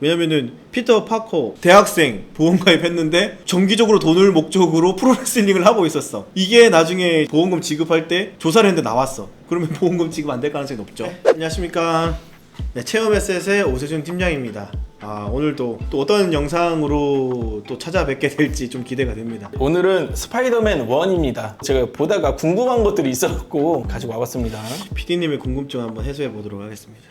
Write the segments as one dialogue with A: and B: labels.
A: 왜냐면은 피터 파커 대학생 보험 가입했는데 정기적으로 돈을 목적으로 프로레슬링을 하고 있었어. 이게 나중에 보험금 지급할 때 조사를 했는데 나왔어. 그러면 보험금 지급 안 될 가능성이 높죠. 안녕하십니까. 네, 체험 에셋의 오세준 팀장입니다. 오늘도 또 어떤 영상으로 또 찾아뵙게 될지 좀 기대가 됩니다.
B: 오늘은 스파이더맨 1입니다. 제가 보다가 궁금한 것들이 있었고 가지고 와봤습니다.
A: PD님의 궁금증 한번 해소해 보도록 하겠습니다.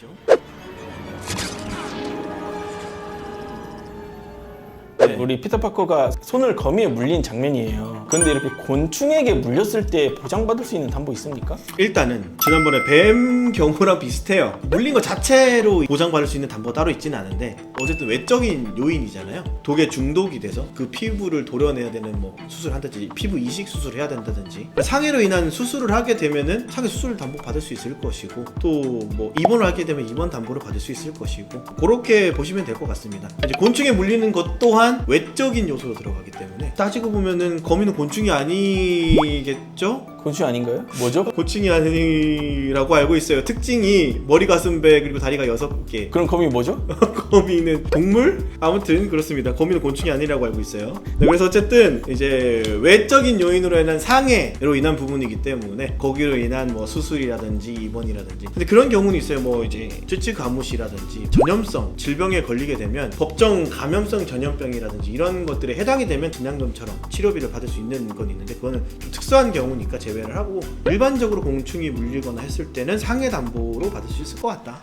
B: 우리 피터 파커가 손을 거미에 물린 장면이에요. 그런데 이렇게 곤충에게 물렸을 때 보장받을 수 있는 담보 있습니까?
A: 일단은 지난번에 뱀 경우랑 비슷해요. 물린 것 자체로 보장받을 수 있는 담보가 따로 있지는 않은데 어쨌든 외적인 요인이잖아요. 독에 중독이 돼서 그 피부를 도려내야 되는 뭐 수술한다든지 피부 이식 수술을 해야 된다든지 상해로 인한 수술을 하게 되면은 상해 수술 담보 받을 수 있을 것이고 또 뭐 입원을 하게 되면 입원 담보를 받을 수 있을 것이고 그렇게 보시면 될 것 같습니다. 이제 곤충에 물리는 것 또한 외적인 요소로 들어가기 때문에 따지고 보면은 거미는 곤충이 아니겠죠?
B: 곤충 아닌가요? 뭐죠?
A: 곤충이 아니라고 알고 있어요. 특징이 머리, 가슴, 배 그리고 다리가 6개.
B: 그럼 거미 뭐죠?
A: 거미는 동물? 아무튼 그렇습니다. 거미는 곤충이 아니라고 알고 있어요. 네, 그래서 어쨌든 이제 외적인 요인으로 인한 상해로 인한 부분이기 때문에 거기로 인한 뭐 수술이라든지 입원이라든지 근데 그런 경우는 있어요. 뭐 이제 쯔쯔 가무시라든지 전염성 질병에 걸리게 되면 법정 감염성 전염병이라든지 이런 것들에 해당이 되면 진앙금처럼 치료비를 받을 수 있는 건 있는데 그거는 좀 특수한 경우니까 제외를 하고 일반적으로 곤충이 물리거나 했을 때는 상해 담보로 받을 수 있을 것 같다.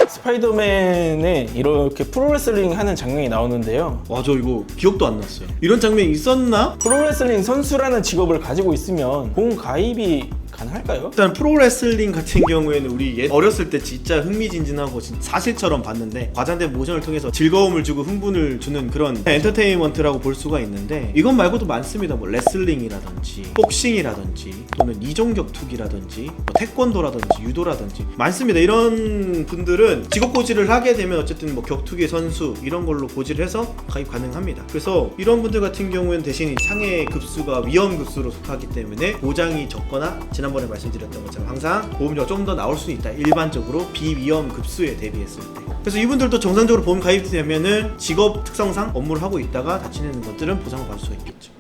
B: 스파이더맨에 이렇게 프로레슬링 하는 장면이 나오는데요.
A: 저 이거 기억도 안 났어요. 이런 장면이 있었나?
B: 프로레슬링 선수라는 직업을 가지고 있으면 보험 가입이 가능할까요?
A: 일단 프로레슬링 같은 경우에는 우리 어렸을 때 진짜 흥미진진하고 진짜 사실처럼 봤는데 과장된 모션을 통해서 즐거움을 주고 흥분을 주는 그런 엔터테인먼트라고 볼 수가 있는데 이건 말고도 많습니다. 뭐 레슬링이라든지 복싱이라든지 또는 이종격투기라든지 뭐 태권도라든지 유도라든지 많습니다. 이런 분들은 직업 고지를 하게 되면 어쨌든 뭐 격투기 선수 이런 걸로 고지를 해서 가입 가능합니다. 그래서 이런 분들 같은 경우에는 대신 상해 급수가 위험 급수로 속하기 때문에 보장이 적거나 지난번에 말씀드렸던 것처럼 항상 보험료가 좀 더 나올 수 있다. 일반적으로 비위험 급수에 대비했을 때. 그래서 이분들도 정상적으로 보험 가입이 되면은 직업 특성상 업무를 하고 있다가 다치는 것들은 보상을 받을 수가 있겠죠.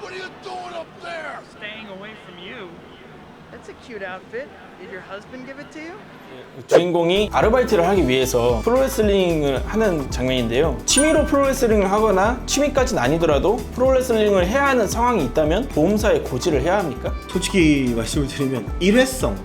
C: What are you doing up there?
D: Staying away from you. That's a cute outfit. Did your husband give it to you?
B: 주인공이 아르바이트를 하기 위해서 프로레슬링을 하는 장면인데요. 취미로 프로레슬링을 하거나 취미까지는 아니더라도 프로레슬링을 해야 하는 상황이 있다면 보험사에 고지를 해야 합니까?
A: 솔직히 말씀을 드리면 일회성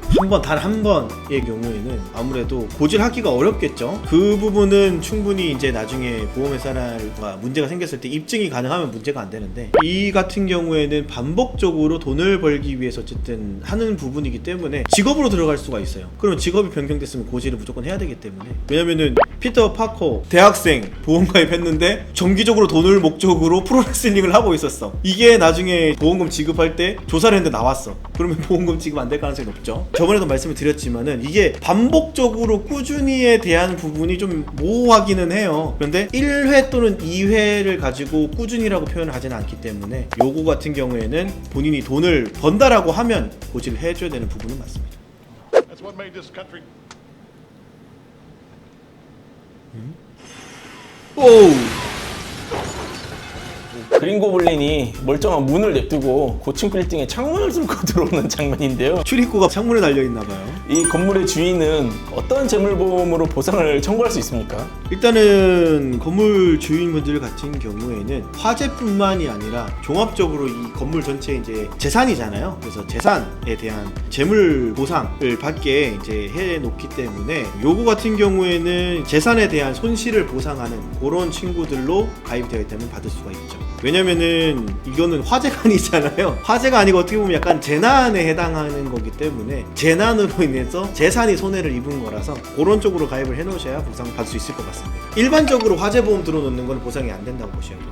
A: 단 한 번의 경우에는 아무래도 고지를 하기가 어렵겠죠. 그 부분은 충분히 이제 나중에 보험회사가 문제가 생겼을 때 입증이 가능하면 문제가 안 되는데 이 같은 경우에는 반복적으로 돈을 벌기 위해서 어쨌든 하는 부분이기 때문에 직업으로 들어갈 수가 있어요. 그러면 직업이 변경됐으면 고지를 무조건 해야 되기 때문에 왜냐면은 피터 파커 대학생 보험 가입했는데 정기적으로 돈을 목적으로 프로레슬링을 하고 있었어. 이게 나중에 보험금 지급할 때 조사를 했는데 나왔어. 그러면 보험금 지급 안 될 가능성이 높죠. 저번에도 말씀을 드렸지만은 이게 반복적으로 꾸준히에 대한 부분이 좀 모호하기는 해요. 그런데 1회 또는 2회를 가지고 꾸준히라고 표현을 하지는 않기 때문에 요거 같은 경우에는 본인이 돈을 번다라고 하면 고지를 해줘야 되는 부분은 맞습니다.
C: That's what made this country.
A: 오우.
B: 그린 고블린이 멀쩡한 문을 냅두고 고층 빌딩에 창문을 뚫고 들어오는 장면인데요.
A: 출입구가 창문에 달려있나봐요.
B: 이 건물의 주인은 어떤 재물보험으로 보상을 청구할 수 있습니까?
A: 일단은 건물 주인분들 같은 경우에는 화재뿐만이 아니라 종합적으로 이 건물 전체 이제 재산이잖아요. 그래서 재산에 대한 재물 보상을 받게 이제 해놓기 때문에 요거 같은 경우에는 재산에 대한 손실을 보상하는 그런 친구들로 가입되어 있다면 받을 수가 있죠. 왜냐면은 이거는 화재가 아니잖아요. 화재가 아니고 어떻게 보면 약간 재난에 해당하는 거기 때문에 재난으로 인해서 재산이 손해를 입은 거라서 그런 쪽으로 가입을 해놓으셔야 보상 받을 수 있을 것 같습니다. 일반적으로 화재보험 들어놓는 건 보상이 안 된다고 보셔야 돼요.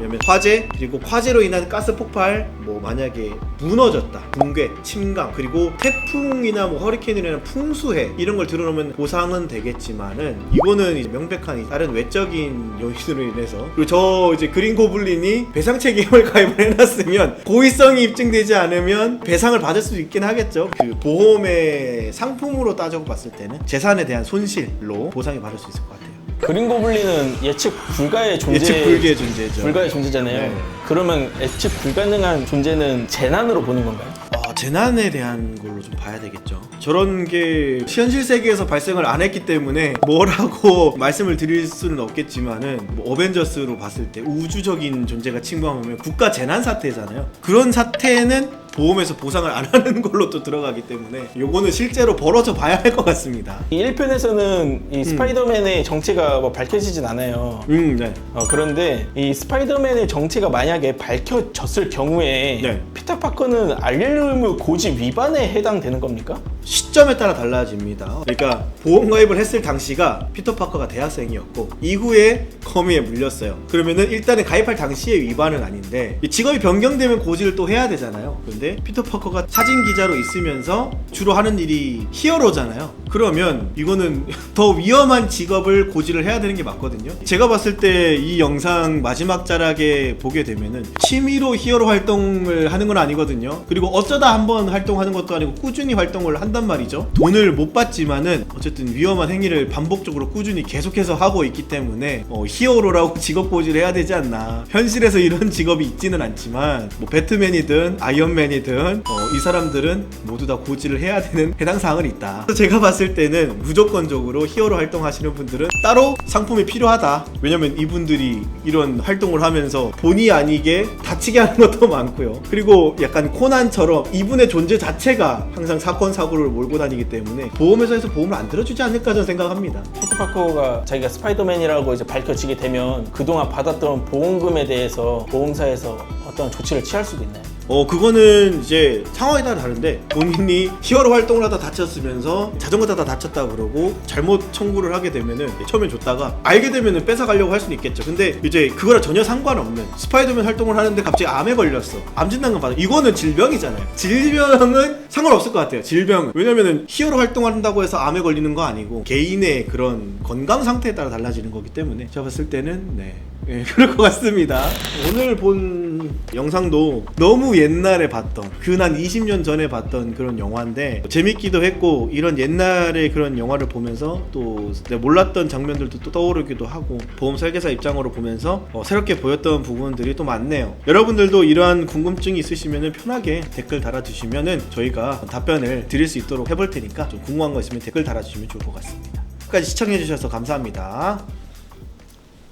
A: 왜냐면 화재, 그리고 화재로 인한 가스 폭발, 뭐 만약에 무너졌다, 붕괴, 침강, 그리고 태풍이나 뭐 허리케인으로 인한 풍수해 이런 걸 들어놓으면 보상은 되겠지만은 이거는 이제 명백한 다른 외적인 요인으로 인해서, 그리고 저 이제 그린 고블린이 배상 책임을 가입을 해놨으면 고의성이 입증되지 않으면 배상을 받을 수 있긴 하겠죠. 그 보험의 상품으로 따져 봤을 때는 재산에 대한 손실로 보상이 받을 수 있을 것 같아요.
B: 그린 고블린은 예측 불가의 존재.
A: 예측 불가의 존재죠.
B: 불가의 존재잖아요.
A: 네.
B: 그러면 예측 불가능한 존재는 재난으로 보는 건가요?
A: 재난에 대한 걸로 좀 봐야 되겠죠. 저런 게 현실 세계에서 발생을 안 했기 때문에 뭐라고 말씀을 드릴 수는 없겠지만은, 뭐 어벤져스로 봤을 때 우주적인 존재가 침범하면 국가 재난 사태잖아요. 그런 사태는 보험에서 보상을 안 하는 걸로 또 들어가기 때문에 요거는 실제로 벌어져 봐야 할 것 같습니다.
B: 이 1편에서는 이 스파이더맨의 정체가 뭐 밝혀지진 않아요.
A: 네.
B: 그런데 이 스파이더맨의 정체가 만약에 밝혀졌을 경우에
A: 네.
B: 피터 파커는 알릴루무 고지 위반에 해당되는 겁니까?
A: 시점에 따라 달라집니다. 그러니까 보험 가입을 했을 당시가 피터 파커가 대학생이었고 이후에 거미에 물렸어요. 그러면은 일단은 가입할 당시의 위반은 아닌데 직업이 변경되면 고지를 또 해야 되잖아요. 근데 피터 파커가 사진 기자로 있으면서 주로 하는 일이 히어로잖아요. 그러면 이거는 더 위험한 직업을 고지를 해야 되는 게 맞거든요. 제가 봤을 때 이 영상 마지막 자락에 보게 되면은 취미로 히어로 활동을 하는 건 아니거든요. 그리고 어쩌다 한번 활동하는 것도 아니고 꾸준히 활동을 한단 말이죠. 돈을 못 받지만은 어쨌든 위험한 행위를 반복적으로 꾸준히 계속해서 하고 있기 때문에 히어로라고 직업 고지를 해야 되지 않나. 현실에서 이런 직업이 있지는 않지만 뭐 배트맨이든 아이언맨이든 이 사람들은 모두 다 고지를 해야 되는 해당 사항은 있다. 제가 봤을 때는 무조건적으로 히어로 활동하시는 분들은 따로 상품이 필요하다. 왜냐면 이분들이 이런 활동을 하면서 본의 아니게 다치게 하는 것도 많고요. 그리고 약간 코난처럼 이분의 존재 자체가 항상 사건 사고를 몰고 다니기 때문에 보험회사에서 보험을 안 들어주지 않을까 저는 생각합니다.
B: 피터 파커가 자기가 스파이더맨이라고 이제 밝혀지게 되면 그동안 받았던 보험금에 대해서 보험사에서 어떤 조치를 취할 수도 있나요?
A: 그거는 이제 상황에 따라 다른데, 본인이 히어로 활동을 하다 다쳤으면서 자전거 타다 다쳤다 그러고 잘못 청구를 하게 되면은 처음엔 줬다가 알게 되면은 뺏어가려고 할 수는 있겠죠. 근데 이제 그거랑 전혀 상관없는 스파이더맨 활동을 하는데 갑자기 암에 걸렸어. 암 진단금 받아. 이거는 질병이잖아요. 질병은 상관없을 것 같아요. 질병은. 왜냐면은 히어로 활동한다고 해서 암에 걸리는 거 아니고 개인의 그런 건강 상태에 따라 달라지는 거기 때문에 제가 봤을 때는 그럴 것 같습니다. 오늘 본 영상도 너무 옛날에 봤던, 근 한 20년 전에 봤던 그런 영화인데 재밌기도 했고, 이런 옛날의 그런 영화를 보면서 또 내가 몰랐던 장면들도 또 떠오르기도 하고, 보험 설계사 입장으로 보면서 새롭게 보였던 부분들이 또 많네요. 여러분들도 이러한 궁금증이 있으시면 편하게 댓글 달아주시면 저희가 답변을 드릴 수 있도록 해볼 테니까 좀 궁금한 거 있으면 댓글 달아주시면 좋을 것 같습니다. 끝까지 시청해주셔서 감사합니다.